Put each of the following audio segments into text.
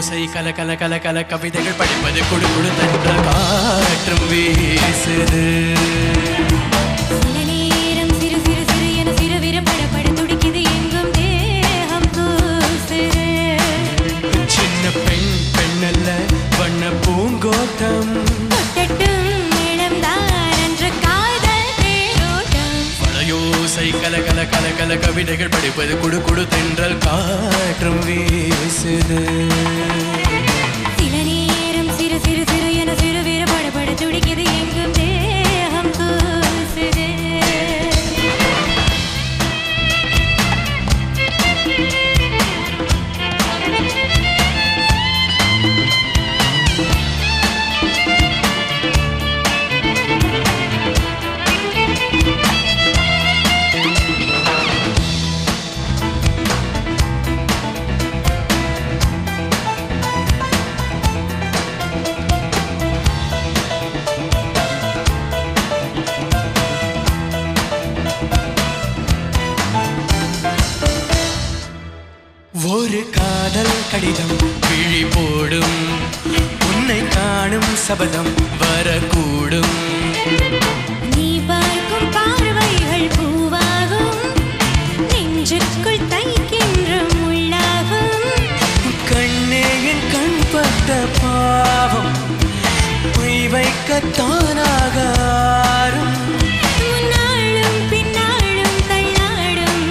வளையோசை கல கல கல கல கவிதைகள் படிப்பது குடு குடு தன்ற காற்றும் வீசுது. சின்ன பெண் பெண்ணல்ல வண்ண பூங்கோட்டம் வளையோசை கல கல கல கல கவிதைகள் படிப்பது குடு குடு தென்றல் காற்றும் வீசுது. சில நேரம் சிறு சிறு சிறு என சிறு வீர படபட துடிக்குது எங்கும் தேகம் கூசுது. ஒரு காதல் கடிதம் விழி போடும் உன்னை காணும் சபதம் வரக்கூடும். நீ பார்க்கும் பார்வைகள் பூவாகும் நெஞ்சுக்குள் தைக்கின்ற முள்ளாகும். கண்ணே என் கண் பட்ட பாவம் பொய் வைக்கத்தானாக ஆறும். முன்னாளும் பின்னாளும் தள்ளாடும்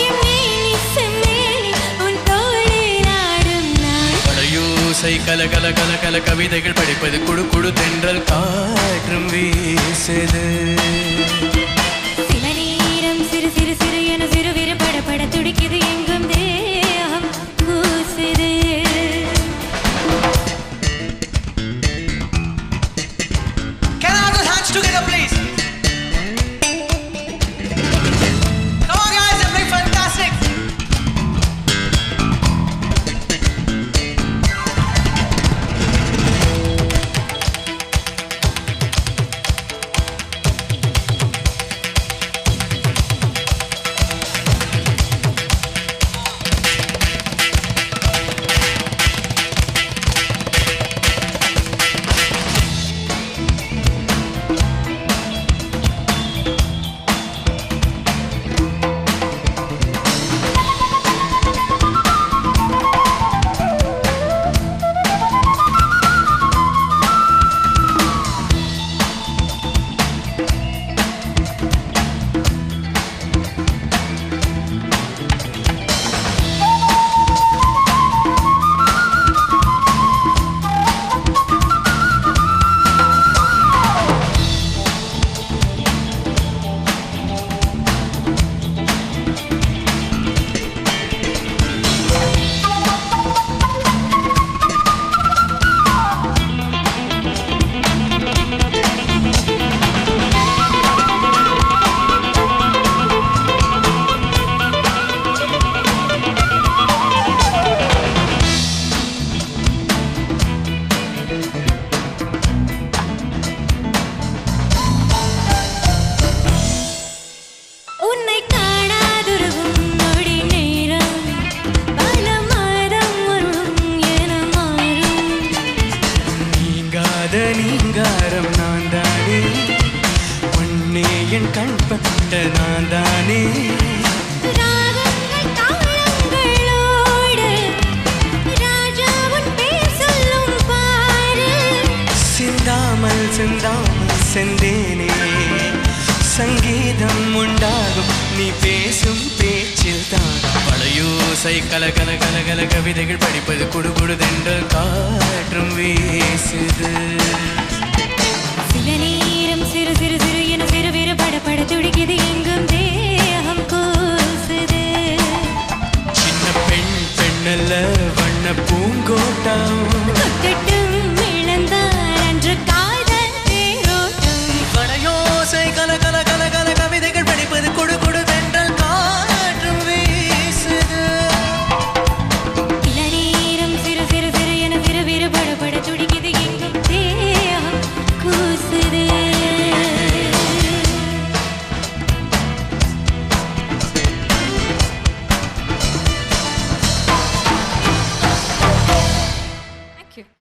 என் மேனி செம்மேனி உன் தோளில் ஆடும் நான். வளையோசை கல கல கல கல கவிதைகள் படிப்பது குடு குடு தென்றல் காற்றும் வீசுது. சில நேரம் சிறு சிறு சிறு என சிறு வீர படபட துடிக்குது எங்கும் தேகம் கூசுது. Can I have those hands together, please? Come on, guys, you're doing fantastic. உன்னை காணாதுருகும் நொடி நேரம் பல மாதம் வரும் என மாறும். நீங்காத நீங்காரம் நான் தானே உன்னே என் கண் பட்ட நான் தானே. ராகங்கள் தாளங்களோடு ராஜாவின் பேர் சொல்லும் பாரு. சிந்தாமல் சிந்தாமல் செந்தேனே சங்கீதம் உண்டாகும் நீ பேசும் பேச்சில் தான். வளையோசை கல கல கல கல கவிதைகள் படிப்பது குடு குடு தென்றல் காற்றும் வீசுது. சில நேரம் சிறு சிறு சிறு என சிறு வீர படபட துடிக்குது எங்கும்